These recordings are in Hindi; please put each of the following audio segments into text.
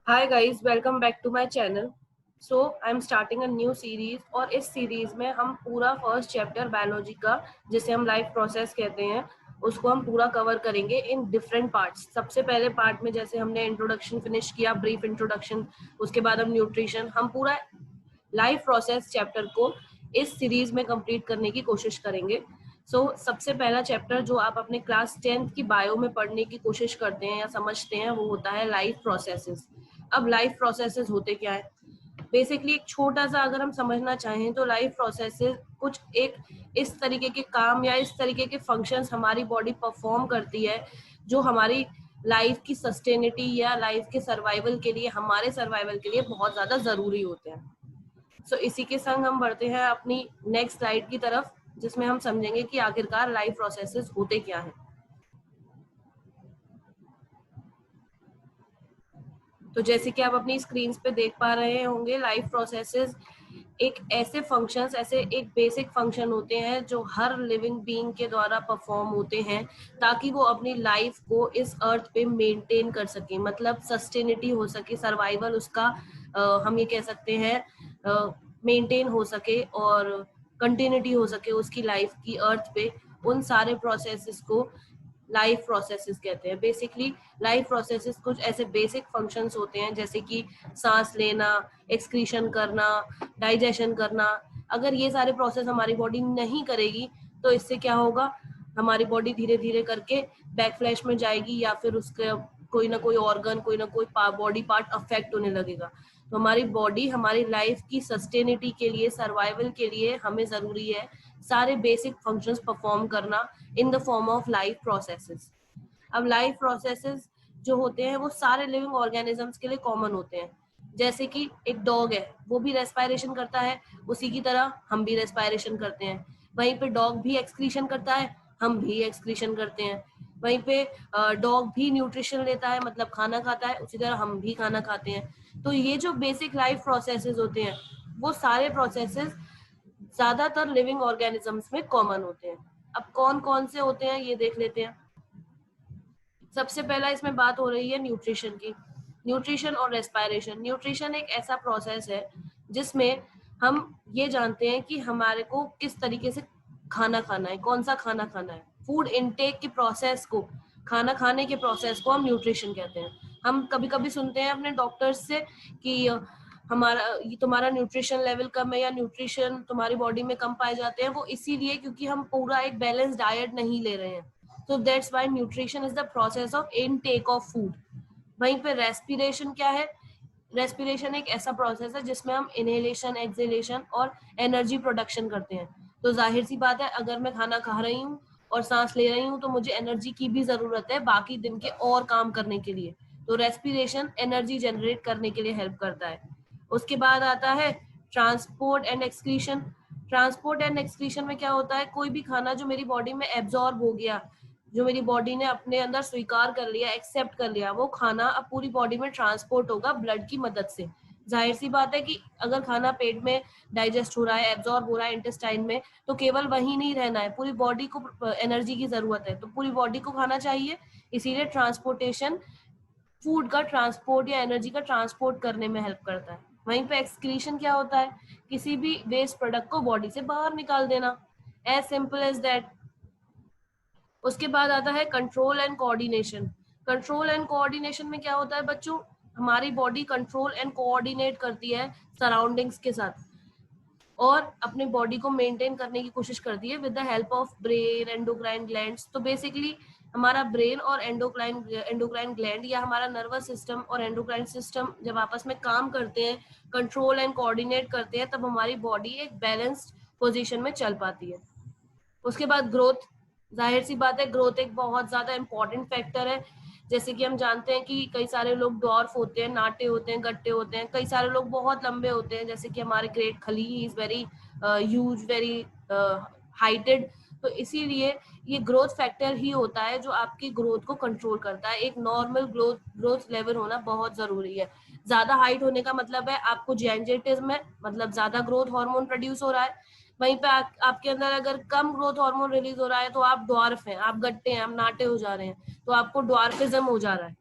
Hi guys, welcome back to my channel. So I am starting a new series और इस सीरीज में हम पूरा फर्स्ट चैप्टर बायोलॉजी का, जिसे हम लाइफ प्रोसेस कहते हैं, उसको हम पूरा कवर करेंगे इन डिफरेंट पार्ट्स। सबसे पहले पार्ट में जैसे हमने इंट्रोडक्शन फिनिश किया, ब्रीफ इंट्रोडक्शन, उसके बाद हम न्यूट्रिशन, हम पूरा लाइफ प्रोसेस चैप्टर को इस सीरीज में कंप्लीट करने की कोशिश करेंगे। सबसे पहला चैप्टर जो आप अपने क्लास 10th की बायो में पढ़ने की कोशिश करते हैं या समझते हैं, वो होता है लाइफ प्रोसेसेस। अब लाइफ प्रोसेसेस होते क्या है? बेसिकली एक छोटा सा अगर हम समझना चाहें तो लाइफ प्रोसेसेस कुछ एक इस तरीके के काम या इस तरीके के फंक्शंस हमारी बॉडी परफॉर्म करती है जो हमारी लाइफ की सस्टेनिटी या लाइफ के सर्वाइवल के लिए, हमारे सर्वाइवल के लिए बहुत ज्यादा जरूरी होते हैं। इसी के संग हम बढ़ते हैं अपनी नेक्स्ट स्लाइड की तरफ, जिसमें हम समझेंगे कि आखिरकार लाइफ प्रोसेसेस होते क्या हैं। तो जैसे कि आप अपनी स्क्रीन पे देख पा रहे होंगे, लाइफ प्रोसेसेस एक ऐसे फंक्शंस, ऐसे एक बेसिक फंक्शन होते हैं जो हर लिविंग बीइंग के द्वारा परफॉर्म होते हैं ताकि वो अपनी लाइफ को इस अर्थ पे मेंटेन कर सके, मतलब सस्टेनिटी हो सके, सर्वाइवल उसका हम ये कह सकते हैं मेंटेन हो सके और कंटिन्यूटी हो सके उसकी लाइफ की अर्थ पे। उन सारे प्रोसेसेस को लाइफ प्रोसेसेस कहते हैं। बेसिकली लाइफ प्रोसेसेस कुछ ऐसे बेसिक फंक्शंस होते हैं जैसे कि सांस लेना, एक्सक्रीशन करना, डाइजेशन करना। अगर ये सारे प्रोसेस हमारी बॉडी नहीं करेगी तो इससे क्या होगा, हमारी बॉडी धीरे धीरे करके बैकफ्लैश में जाएगी या फिर उसके कोई ना कोई ऑर्गन, कोई ना कोई बॉडी पार्ट अफेक्ट होने लगेगा। तो हमारी बॉडी हमारी लाइफ की सस्टेनिटी के लिए, सर्वाइवल के लिए हमें जरूरी है सारे बेसिक फंक्शंस परफॉर्म करना इन the form of life processes. अब लाइफ प्रोसेसेस जो होते हैं वो सारे लिविंग ऑर्गेनिजम्स के लिए कॉमन होते हैं। जैसे कि एक डॉग है, वो भी रेस्पायरेशन करता है, उसी की तरह हम भी रेस्पायरेशन करते हैं। वहीं पे डॉग भी एक्सक्रीशन करता है, हम भी एक्सक्रीशन करते हैं। वहीं पे डॉग भी न्यूट्रिशन लेता है, मतलब खाना खाता है, उसी तरह हम भी खाना खाते हैं। तो ये जो बेसिक लाइफ प्रोसेसेस होते हैं, वो सारे प्रोसेसेस ज्यादातर लिविंग ऑर्गेनिजम्स में कॉमन होते हैं। अब कौन कौन से होते हैं ये देख लेते हैं। सबसे पहला इसमें बात हो रही है न्यूट्रिशन की। न्यूट्रिशन और रेस्पायरेशन। न्यूट्रिशन एक ऐसा प्रोसेस है जिसमें हम ये जानते हैं कि हमारे को किस तरीके से खाना खाना है, कौन सा खाना खाना है। फूड इनटेक की प्रोसेस को, खाना खाने के प्रोसेस को हम न्यूट्रिशन कहते हैं। हम कभी कभी सुनते हैं अपने डॉक्टर्स से कि हमारा ये तुम्हारा न्यूट्रिशन लेवल कम है या न्यूट्रिशन तुम्हारी बॉडी में कम पाए जाते हैं, वो इसीलिए क्योंकि हम पूरा एक बैलेंस डाइट नहीं ले रहे हैं। So that's why nutrition is the process of intake of food. वहीं पे रेस्पिरेशन क्या है? रेस्पिरेशन एक ऐसा प्रोसेस है जिसमें हम इनहेलेशन, एक्सहेलेशन और एनर्जी प्रोडक्शन करते हैं। तो जाहिर सी बात है, अगर मैं खाना खा रही हूँ और सांस ले रही हूँ तो मुझे एनर्जी की भी जरूरत है बाकी दिन के और काम करने के लिए। तो रेस्पिरेशन एनर्जी जनरेट करने के लिए हेल्प करता है। उसके बाद आता है transport and excretion. Transport and excretion में क्या होता है, कोई भी खाना जो मेरी बॉडी में एब्जॉर्ब हो गया, जो मेरी बॉडी ने अपने अंदर स्वीकार कर लिया, एक्सेप्ट कर लिया, वो खाना अब पूरी बॉडी में ट्रांसपोर्ट होगा ब्लड की मदद से। जाहिर सी बात है कि अगर खाना पेट में डाइजेस्ट हो रहा है, एब्जॉर्ब हो रहा है इंटेस्टाइन में, तो केवल वही नहीं रहना है, पूरी बॉडी को एनर्जी की जरूरत है, तो पूरी बॉडी को खाना चाहिए। इसीलिए ट्रांसपोर्टेशन फूड का ट्रांसपोर्ट या एनर्जी का ट्रांसपोर्ट करने में हेल्प करता है। वहीं पे एक्सक्रीशन क्या होता है, किसी भी वेस्ट प्रोडक्ट को बॉडी से बाहर निकाल देना, एज सिंपल एज दैट। उसके बाद आता है control and coordination. Control and coordination में क्या होता है बच्चों, हमारी बॉडी कंट्रोल एंड कोऑर्डिनेट करती है सराउंडिंग्स के साथ और अपने बॉडी को मेंटेन करने की कोशिश करती है with the help of brain, endocrine glands. तो बेसिकली हमारा ब्रेन और एंडोक्राइन ग्लैंड या हमारा नर्वस सिस्टम और एंडोक्राइन सिस्टम जब आपस में काम करते हैं, कंट्रोल एंड कोऑर्डिनेट करते हैं, तब हमारी बॉडी एक बैलेंस्ड पोजीशन में चल पाती है। उसके बाद ग्रोथ। जाहिर सी बात है, ग्रोथ एक बहुत ज्यादा इंपॉर्टेंट फैक्टर है। जैसे कि हम जानते हैं कि कई सारे लोग डॉर्फ होते हैं, नाटे होते हैं, गट्टे होते हैं, कई सारे लोग बहुत लंबे होते हैं, जैसे कि हमारे ग्रेट खली is very huge, very heighted. तो इसीलिए ये ग्रोथ फैक्टर ही होता है जो आपकी ग्रोथ को कंट्रोल करता है। एक नॉर्मल ग्रोथ लेवल होना बहुत जरूरी है। ज्यादा हाइट होने का मतलब है आपको जाइंजेटिज्म है, मतलब ज्यादा ग्रोथ हार्मोन प्रोड्यूस हो रहा है। वहीं पे आपके अंदर अगर कम ग्रोथ हार्मोन रिलीज हो रहा है तो आप ड्वार्फ हैं, आप गट्टे हैं, आप नाटे हो जा रहे हैं, तो आपको ड्वार्फिज्म हो जा रहा है।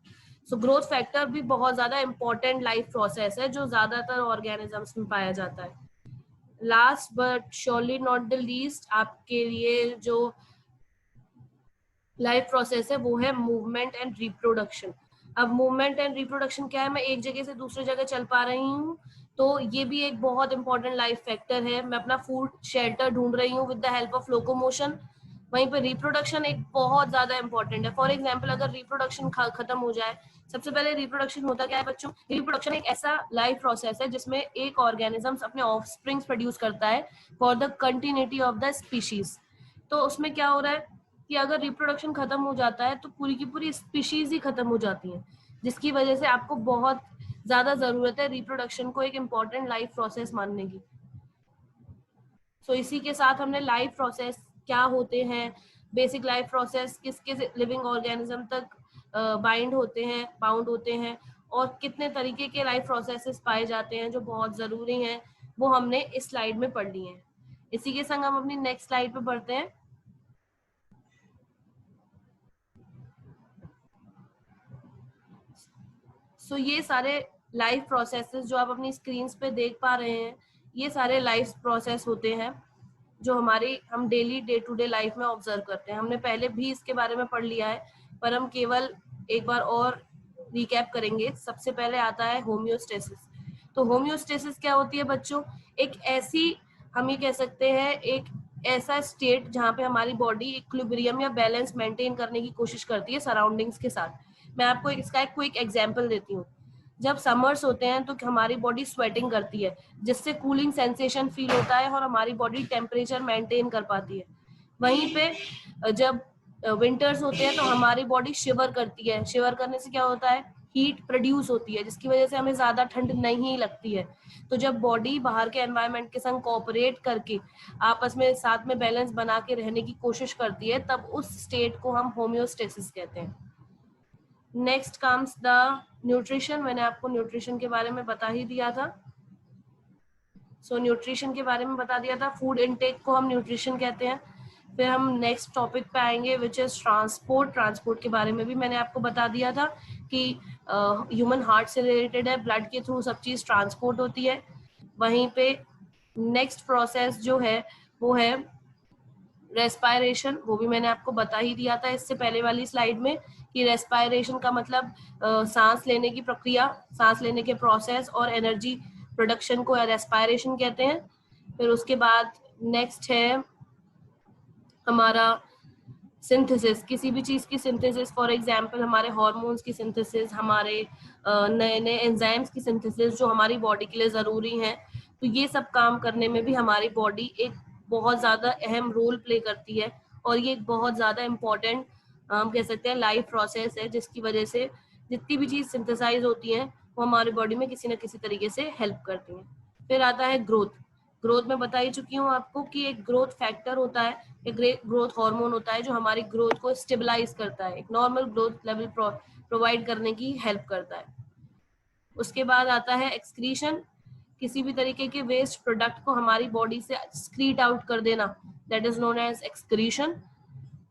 सो ग्रोथ फैक्टर भी बहुत ज्यादा इंपॉर्टेंट लाइफ प्रोसेस है जो ज्यादातर ऑर्गेनिजम्स में पाया जाता है. Last but surely not the least, आपके लिए जो लाइफ प्रोसेस है वो है मूवमेंट एंड रिप्रोडक्शन. अब मूवमेंट एंड रिप्रोडक्शन क्या है, मैं एक जगह से दूसरी जगह चल पा रही हूँ, तो ये भी एक बहुत इंपॉर्टेंट लाइफ फैक्टर है. मैं अपना फूड शेल्टर ढूंढ रही हूँ with the help of locomotion. वहीं पर रिप्रोडक्शन एक बहुत ज्यादा इंपॉर्टेंट है. फॉर एग्जाम्पल, अगर रिप्रोडक्शन खत्म हो जाए, सबसे पहले रिप्रोडक्शन होता क्या है बच्चों, रिप्रोडक्शन एक ऐसा लाइफ प्रोसेस है जिसमें एक ऑर्गेनिजम्स अपने ऑफस्प्रिंग्स प्रोड्यूस करता है for the continuity of the species. तो उसमें क्या हो रहा है कि अगर रिप्रोडक्शन खत्म हो जाता है तो पूरी की पूरी स्पीशीज ही खत्म हो जाती हैं, जिसकी वजह से आपको बहुत ज्यादा जरूरत है रिप्रोडक्शन को एक इम्पॉर्टेंट लाइफ प्रोसेस मानने की. सो इसी के साथ हमने लाइफ प्रोसेस क्या होते हैं, बेसिक लाइफ प्रोसेस किसके लिविंग ऑर्गेनिज्म तक बाउंड होते हैं, और कितने तरीके के लाइफ प्रोसेसेस पाए जाते हैं जो बहुत जरूरी हैं, वो हमने इस स्लाइड में पढ़ लिए हैं. इसी के संग हम अपनी नेक्स्ट स्लाइड पे बढ़ते हैं. सो ये सारे लाइफ प्रोसेसेस जो आप अपनी स्क्रीन पे देख पा रहे हैं, ये सारे लाइफ प्रोसेस होते हैं जो हम daily day to day life में ऑब्जर्व करते हैं. हमने पहले भी इसके बारे में पढ़ लिया है, पर हम केवल एक बार और रिकैप करेंगे. सबसे पहले आता है होम्योस्टेसिस. तो होम्योस्टेसिस क्या होती है बच्चों, एक ऐसी, हम ये कह सकते हैं, एक ऐसा स्टेट जहाँ पे हमारी बॉडी इक्विलिब्रियम या बैलेंस मेंटेन करने की कोशिश करती है सराउंडिंग्स के साथ. मैं आपको इसका एक क्विक एग्जांपल देती हूँ. जब समर्स होते हैं तो हमारी बॉडी स्वेटिंग करती है, जिससे कूलिंग सेंसेशन फील होता है और हमारी बॉडी टेम्परेचर मेंटेन कर पाती है. वहीं पे जब विंटर्स होते हैं तो हमारी बॉडी शिवर करती है. शिवर करने से क्या होता है, हीट प्रोड्यूस होती है, जिसकी वजह से हमें ज्यादा ठंड नहीं लगती है. तो जब बॉडी बाहर के एनवायरनमेंट के संग कोऑपरेट करके आपस में साथ में बैलेंस बना के रहने की कोशिश करती है, तब उस स्टेट को हम होम्योस्टेसिस कहते हैं. Next comes the nutrition. मैंने आपको न्यूट्रिशन के बारे में बता ही दिया था. न्यूट्रिशन के बारे में बता दिया था. फूड इनटेक को हम न्यूट्रिशन कहते हैं. फिर हम नेक्स्ट टॉपिक पे आएंगे विच इज ट्रांसपोर्ट. ट्रांसपोर्ट के बारे में भी मैंने आपको बता दिया था कि ह्यूमन हार्ट से रिलेटेड है, ब्लड के थ्रू सब चीज ट्रांसपोर्ट होती है. वहीं पे नेक्स्ट प्रोसेस जो है वो है रेस्पायरेशन. वो भी मैंने आपको बता ही दिया था इससे पहले वाली स्लाइड में कि रेस्पायरेशन का मतलब सांस लेने की प्रक्रिया, सांस लेने के प्रोसेस और एनर्जी प्रोडक्शन को रेस्पायरेशन कहते हैं. फिर उसके बाद नेक्स्ट है हमारा सिंथेसिस. किसी भी चीज की सिंथेसिस, फॉर एग्जांपल हमारे हार्मोन्स की सिंथेसिस, हमारे नए नए एंजाइम्स की सिंथेसिस जो हमारी बॉडी के लिए जरूरी हैं. तो ये सब काम करने में भी हमारी बॉडी एक बहुत ज्यादा अहम रोल प्ले करती है, और ये एक बहुत ज्यादा इम्पोर्टेंट हम कह सकते हैं लाइफ प्रोसेस है, जिसकी वजह से जितनी भी चीज सिंथेसाइज होती हैं वो हमारी बॉडी में किसी न किसी तरीके से हेल्प करती हैं. फिर आता है ग्रोथ. ग्रोथ में बता ही चुकी हूँ आपको कि एक ग्रोथ फैक्टर होता है, एक ग्रोथ हार्मोन होता है जो हमारी ग्रोथ को स्टेबलाइज करता है, एक नॉर्मल ग्रोथ लेवल प्रोवाइड करने की हेल्प करता है. उसके बाद आता है एक्सक्रीशन. किसी भी तरीके के वेस्ट प्रोडक्ट को हमारी बॉडी से एक्सक्रीट आउट कर देना, that is known as excretion.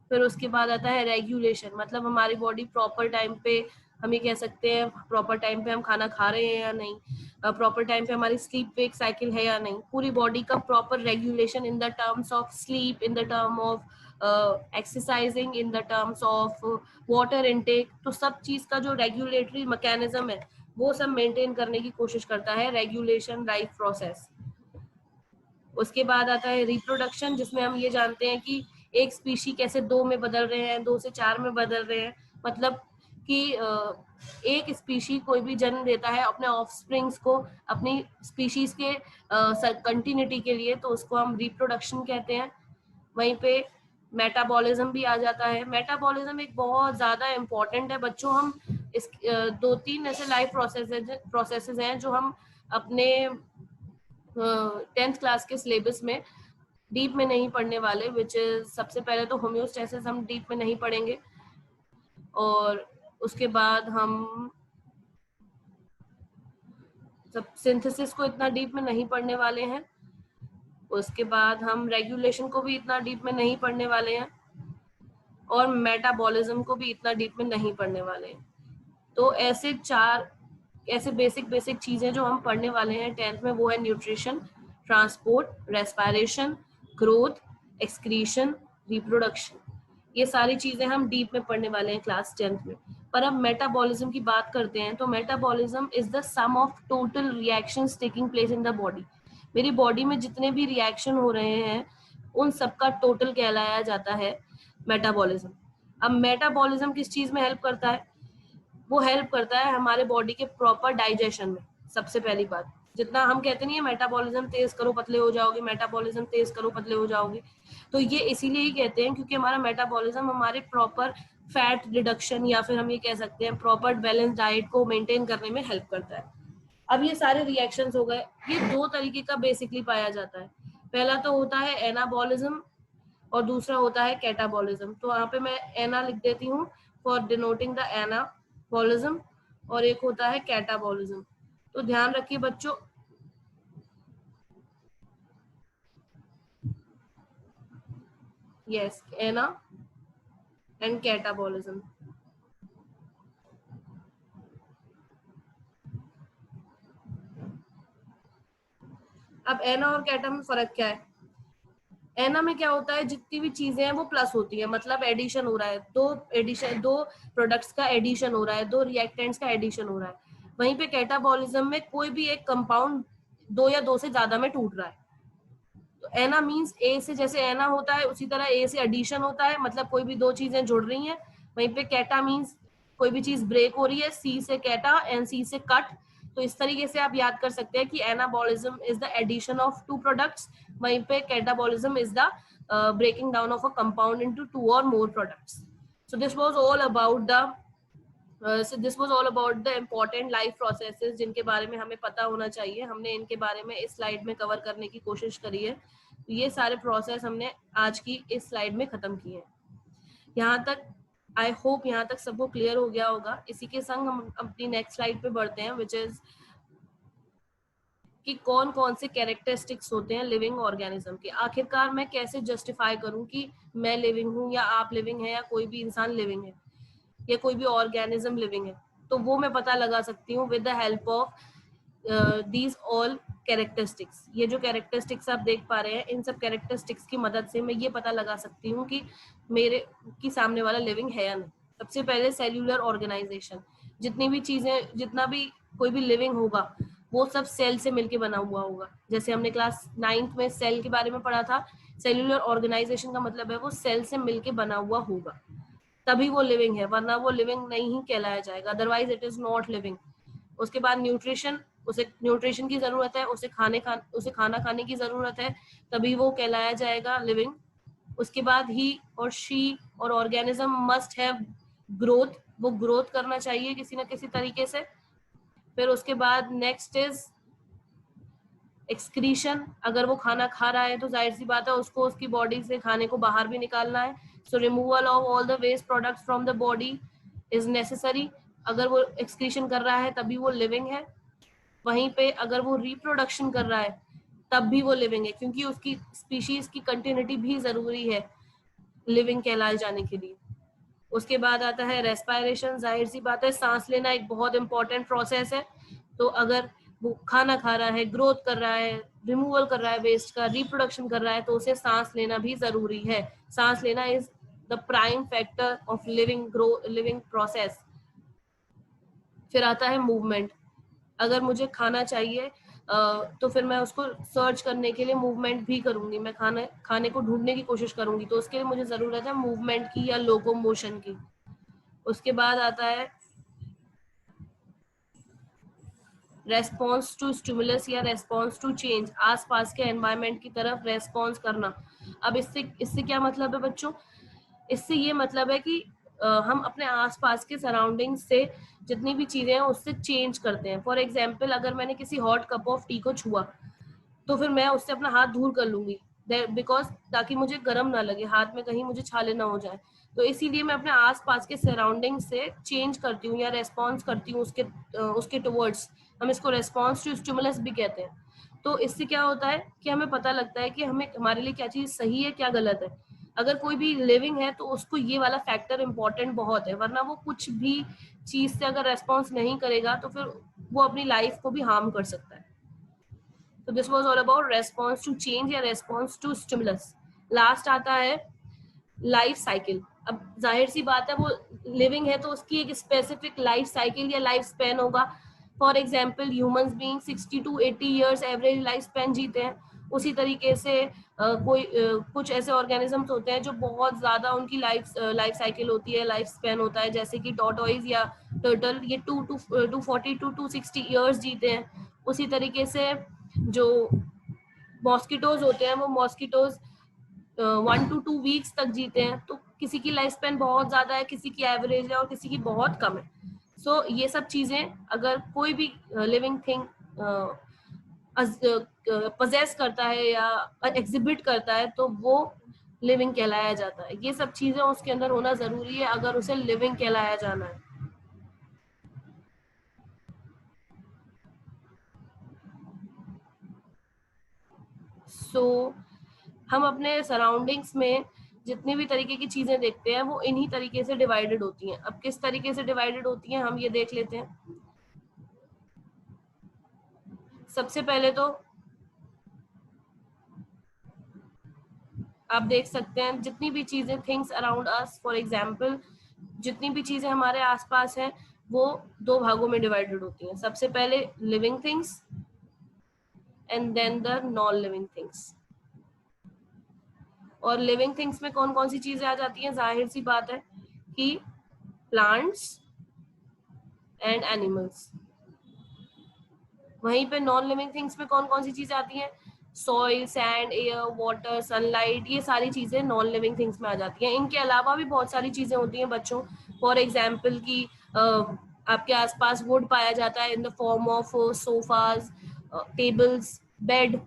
फिर उसके बाद आता है रेगुलेशन. मतलब हमारी बॉडी प्रॉपर टाइम पे, हम ये कह सकते हैं प्रॉपर टाइम पे हम खाना खा रहे हैं या नहीं, प्रॉपर टाइम पे हमारी स्लीप वेक साइकिल है या नहीं, पूरी बॉडी का proper regulation in the terms of sleep, in the term of exercising, in the terms of water intake. तो सब चीज का जो रेगुलेटरी मैकेनिज्म है वो सब मेंटेन करने की कोशिश करता है रेगुलेशन लाइफ प्रोसेस. उसके बाद आता है रिप्रोडक्शन, जिसमें हम ये जानते हैं कि एक स्पीशी कैसे 2 में बदल रहे हैं, 2 से 4 में बदल रहे हैं. मतलब कि एक स्पीशी कोई भी जन्म देता है अपने ऑफस्प्रिंग्स को अपनी स्पीशीज के कंटिन्यूटी के लिए, तो उसको हम रिप्रोडक्शन कहते हैं. वहीं पे मेटाबॉलिज्म भी आ जाता है. मेटाबॉलिज्म एक बहुत ज्यादा इम्पोर्टेंट है बच्चों. हम इस 2-3 ऐसे लाइफ प्रोसेसेस हैं जो हम अपने 10th क्लास के सिलेबस में डीप में नहीं पढ़ने वाले, विच इज सबसे पहले तो होम्योस्टेसिस हम डीप में नहीं पढ़ेंगे, और उसके बाद हम सब सिंथेसिस को इतना डीप में नहीं पढ़ने वाले हैं. उसके बाद हम रेगुलेशन को भी इतना डीप में नहीं पढ़ने वाले हैं, और मेटाबॉलिज्म को भी इतना डीप में नहीं पढ़ने वाले हैं. तो ऐसे बेसिक चीजें जो हम पढ़ने वाले हैं 10th में, वो है nutrition, transport, respiration, growth, excretion, reproduction. ये सारी चीजें हम डीप में पढ़ने वाले हैं क्लास 10th में। पर अब मेटाबॉलिज्म की बात करते हैं, तो metabolism is the sum of total reactions taking place in the body. मेरी बॉडी में जितने भी रिएक्शन हो रहे हैं उन सबका टोटल कहलाया जाता है मेटाबॉलिज्म। अब मेटाबॉलिज्म किस चीज में हेल्प करता है? वो हेल्प करता है हमारे बॉडी के प्रॉपर डाइजेशन में। सबसे पहली बात, जितना हम कहते नहीं है मेटाबॉलिज्म तेज करो पतले हो जाओगे, मेटाबॉलिज्म तेज करो पतले हो जाओगे, तो ये इसीलिए ही कहते हैं क्योंकि हमारा मेटाबॉलिज्म हमारे प्रॉपर फैट रिडक्शन या फिर हम ये कह सकते हैं प्रॉपर बैलेंस डाइट को मेंटेन करने में हेल्प करता है। अब ये सारे रिएक्शंस हो गए, ये दो तरीके का बेसिकली पाया जाता है। पहला तो होता है एनाबॉलिज्म और दूसरा होता है कैटाबॉलिज्म। तो यहाँ पे मैं एना लिख देती हूँ फॉर डिनोटिंग द एनाबॉलिज्म, और एक होता है कैटाबॉलिज्म। तो ध्यान रखिए बच्चों, यस, एना एंड कैटाबॉलिज्म। अब एना और कैटा में फर्क क्या है? एना में क्या होता है, जितनी भी चीजें हैं वो प्लस होती है, मतलब एडिशन हो रहा है, दो प्रोडक्ट्स का एडिशन हो रहा है, दो रिएक्टेंट्स का एडिशन हो रहा है। वहीं पे कैटाबॉलिज्म में कोई भी एक कंपाउंड दो या दो से ज्यादा में टूट रहा है। तो एना मीन्स ए से, जैसे एना होता है उसी तरह ए से एडिशन होता है, मतलब कोई भी दो चीजें जुड़ रही हैं। वहीं पे कैटा मीन्स कोई भी चीज ब्रेक हो रही है, सी से कैटा एंड सी से कट। तो इस तरीके से आप याद कर सकते हैं कि anabolism is the addition of two products, वहीं पे catabolism is the breaking down of a compound into two or more products. So this was all about the important life processes जिनके बारे में हमें पता होना चाहिए। हमने इनके बारे में इस स्लाइड में कवर करने की कोशिश करी है। तो ये सारे प्रोसेस हमने आज की इस स्लाइड में खत्म किए हैं। यहाँ तक आई होप यहाँ तक सबको क्लियर हो गया होगा। इसी के संग हम अपनी नेक्स्ट स्लाइड पे बढ़ते हैं, विच इज कि कौन कौन से कैरेक्टरिस्टिक्स होते हैं लिविंग ऑर्गेनिज्म के। आखिरकार मैं कैसे जस्टिफाई करूं कि मैं लिविंग हूं या आप लिविंग है या कोई भी इंसान लिविंग है या कोई भी ऑर्गेनिज्म लिविंग है। तो वो मैं पता लगा सकती हूँ with the help of these all characteristics. ये जो कैरेक्टरिस्टिक्स आप देख पा रहे हैं, इन सब कैरेक्टरिस्टिक्स की मदद से मैं ये पता लगा सकती हूँ कि मेरे की सामने वाला लिविंग है या नहीं। सबसे पहले सेल्यूलर ऑर्गेनाइजेशन। जितनी भी चीजें, जितना भी कोई भी लिविंग होगा वो सब सेल से मिलके बना हुआ होगा। जैसे हमने क्लास 9th में सेल के बारे में पढ़ा था, सेल्यूलर ऑर्गेनाइजेशन का मतलब है वो सेल से मिलके बना हुआ होगा, तभी वो लिविंग है, वरना वो लिविंग नहीं ही कहलाया जाएगा, otherwise it is not living. उसके बाद न्यूट्रिशन, उसे न्यूट्रिशन की जरूरत है, उसे खाना खाने की जरूरत है, तभी वो कहलाया जाएगा लिविंग। उसके बाद ही और शी और ऑर्गेनिज्म मस्ट हैव ग्रोथ, वो ग्रोथ करना चाहिए किसी ना किसी तरीके से। फिर उसके बाद नेक्स्ट इज एक्सक्रीशन। अगर वो खाना खा रहा है तो जाहिर सी बात है उसको उसकी बॉडी से खाने को बाहर भी निकालना है। So removal of all the waste products from the body is necessary. अगर वो एक्सक्रीशन कर रहा है तभी वो लिविंग है। वहीं पे अगर वो रिप्रोडक्शन कर रहा है तब भी वो लिविंग है, क्योंकि उसकी स्पीशीज की कंटिन्यूटी भी जरूरी है लिविंग कहलाए जाने के लिए। उसके बाद आता है रेस्पिरेशन। जाहिर सी बात है सांस लेना एक बहुत इंपॉर्टेंट प्रोसेस है। तो अगर वो खाना खा रहा है, ग्रोथ कर रहा है, रिमूवल कर रहा है वेस्ट का, रिप्रोडक्शन कर रहा है, तो उसे सांस लेना भी जरूरी है। सांस लेना is the prime factor of living process. फिर आता है मूवमेंट। अगर मुझे खाना चाहिए तो फिर मैं उसको सर्च करने के लिए मूवमेंट भी करूंगी, मैं खाने को ढूंढने की कोशिश करूंगी, तो उसके लिए मुझे जरूरत है मूवमेंट की या लोकोमोशन की। उसके बाद आता है रेस्पॉन्स टू स्टिमुलस या रेस्पॉन्स टू चेंज, आसपास के एनवायरनमेंट की तरफ रेस्पॉन्स करना। अब इससे इससे क्या मतलब है बच्चों? इससे ये मतलब है कि हम अपने आसपास के सराउंडिंग से जितनी भी चीजें हैं उससे चेंज करते हैं। फॉर एग्जाम्पल, अगर मैंने किसी हॉट कप ऑफ टी को छुआ तो फिर मैं उससे अपना हाथ दूर कर लूंगी, बिकॉज ताकि मुझे गर्म ना लगे, हाथ में कहीं मुझे छाले ना हो जाए। तो इसीलिए मैं अपने आसपास के सराउंडिंग से चेंज करती हूँ या रेस्पॉन्स करती हूँ उसके टुवर्ड्स। हम इसको रेस्पॉन्स टू स्टिमुलस भी कहते हैं। तो इससे क्या होता है कि हमें पता लगता है कि हमें हमारे लिए क्या चीज सही है क्या गलत है। अगर कोई भी लिविंग है तो उसको ये वाला फैक्टर इंपॉर्टेंट बहुत है, वरना वो कुछ भी चीज से अगर रेस्पॉन्स नहीं करेगा तो फिर वो अपनी लाइफ को भी हार्म कर सकता है। तो this was all about response to change या रेस्पॉन्स टू स्टिमुलस। लास्ट आता है लाइफ साइकिल। अब जाहिर सी बात है वो लिविंग है तो उसकी एक स्पेसिफिक लाइफ साइकिल या लाइफ स्पैन होगा। For example humans being 60 to 80 years average life span जीते हैं। उसी तरीके से कुछ ऐसे ऑर्गेनिजम्स होते हैं जो बहुत ज्यादा उनकी लाइफ साइकिल होती है, लाइफ स्पैन होता है, जैसे कि टॉर्टोइज या टर्टल, ये 240 to 260 ईयर्स जीते हैं। उसी तरीके से जो मॉस्किटोज होते हैं वो मॉस्किटोज 1 to 2 वीक्स तक जीते हैं। तो किसी की लाइफ स्पैन बहुत ज्यादा है, किसी की एवरेज है और किसी की बहुत कम है। सो ये सब चीजें अगर कोई भी लिविंग थिंग पजेस करता है या एग्जिबिट करता है तो वो लिविंग कहलाया जाता है। ये सब चीजें उसके अंदर होना जरूरी है अगर उसे लिविंग कहलाया जाना है। सो हम अपने सराउंडिंग्स में जितनी भी तरीके की चीजें देखते हैं वो इन्हीं तरीके से डिवाइडेड होती हैं। अब किस तरीके से डिवाइडेड होती हैं हम ये देख लेते हैं। सबसे पहले तो आप देख सकते हैं जितनी भी चीजें things around us, for example जितनी भी चीजें हमारे आसपास हैं वो 2 भागों में डिवाइडेड होती हैं। सबसे पहले living things and then the non living things. और लिविंग थिंग्स में कौन कौन सी चीजें आ जाती हैं? जाहिर सी बात है कि प्लांट्स एंड एनिमल्स। वहीं पे नॉन लिविंग थिंग्स में कौन कौन सी चीजें आती हैं? Soil, sand, air, water, sunlight, ये सारी चीजें नॉन लिविंग थिंग्स में आ जाती हैं। इनके अलावा भी बहुत सारी चीजें होती हैं बच्चों। फॉर एग्जाम्पल की आपके आसपास वुड पाया जाता है इन the form of sofas, tables, bed.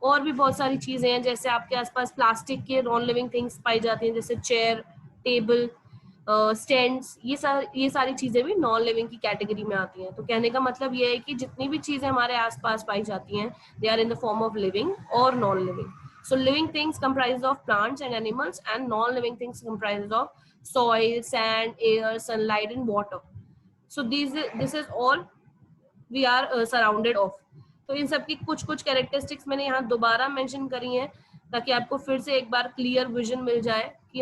और भी बहुत सारी चीजें हैं, जैसे आपके आसपास प्लास्टिक के नॉन लिविंग थिंग्स पाई जाती हैं, जैसे चेयर, टेबल, स्टैंड्स। ये सारी चीजें भी नॉन लिविंग की कैटेगरी में आती हैं। तो कहने का मतलब ये है कि जितनी भी चीजें हमारे आसपास पाई जाती हैं they are in the form of living और non living. So living things comprised of plants and animals, and non-living things comprised of soil, sand, air, sunlight, and water. So this is all we are surrounded of. तो इन सब की कुछ कुछ कैरेक्टरिस्टिक्स मैंने यहाँ दोबारा मेंशन करी हैं ताकि आपको फिर से एक बार क्लियर विजन मिल जाए कि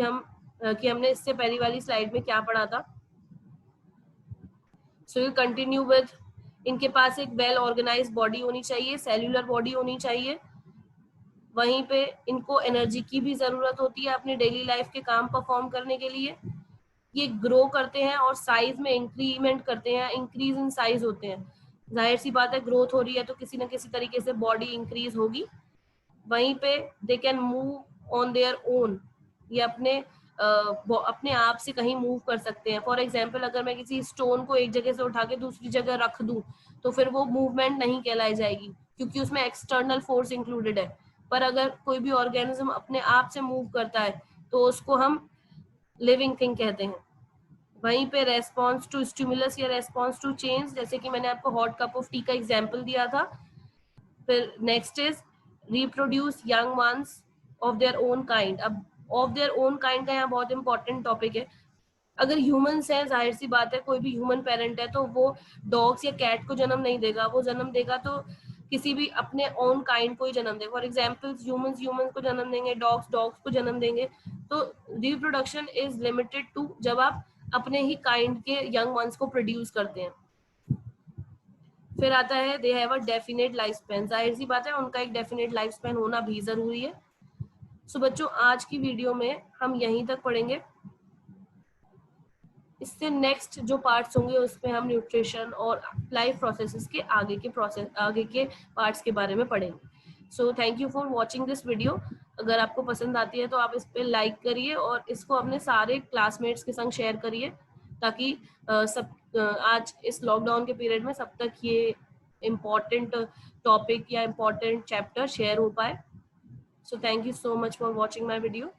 हमने इससे पहली वाली स्लाइड में क्या पढ़ा था। सो यू कंटिन्यू विद, इनके पास एक वेल ऑर्गेनाइज बॉडी होनी चाहिए, सेल्यूलर बॉडी होनी चाहिए। वहीं पे इनको एनर्जी की भी जरूरत होती है अपनी डेली लाइफ के काम परफॉर्म करने के लिए। ये ग्रो करते हैं और साइज में इंक्रीमेंट करते हैं, इंक्रीज इन साइज होते हैं। जाहिर सी बात है ग्रोथ हो रही है तो किसी न किसी तरीके से बॉडी इंक्रीज होगी। वहीं पे they can move on their own, ये अपने आप से कहीं मूव कर सकते हैं। फॉर एग्जाम्पल अगर मैं किसी स्टोन को एक जगह से उठा के दूसरी जगह रख दूं तो फिर वो मूवमेंट नहीं कहलाई जाएगी क्योंकि उसमें एक्सटर्नल फोर्स इंक्लूडेड है। पर अगर कोई भी ऑर्गेनिज्म अपने आप से मूव करता है तो उसको हम लिविंग थिंग कहते हैं। वहीं पे रेस्पॉन्स टू स्टिमुलस या रेस्पॉन्स टू चेंज, जैसे कि मैंने आपको हॉट कप ऑफ टी का एग्जाम्पल दिया था। फिर next is reproduce young ones of their own kind. अब ऑफ देयर ओन काइंड का यहाँ बहुत इंपॉर्टेंट टॉपिक है। अगर ह्यूमंस हैं, जाहिर सी बात है कोई भी ह्यूमन पेरेंट है तो वो डॉग्स या कैट को जन्म नहीं देगा, वो जन्म देगा तो किसी भी अपने ओन काइंड को ही जन्म देगा। फॉर एग्जाम्पल ह्यूमंस को जन्म देंगे, डॉग्स को जन्म देंगे। तो रिप्रोडक्शन इज लिमिटेड टू जब आप अपने ही काइंड के यंग वंस को प्रोड्यूस करते हैं। फिर आता है they have a definite life span. जाहिर सी बात है उनका एक डेफिनेट लाइफ स्पैन होना भी जरूरी है। सो बच्चों आज की वीडियो में हम यहीं तक पढ़ेंगे। इससे नेक्स्ट जो पार्ट्स होंगे उसमें हम न्यूट्रिशन और लाइफ प्रोसेसेस के आगे के पार्ट्स के बारे में पढ़ेंगे। So thank you for watching this video. अगर आपको पसंद आती है तो आप इस पर लाइक करिए और इसको अपने सारे क्लासमेट्स के संग शेयर करिए ताकि आज इस लॉकडाउन के पीरियड में सब तक ये इम्पोर्टेंट टॉपिक या इम्पोर्टेंट चैप्टर शेयर हो पाए। So thank you so much for watching my video.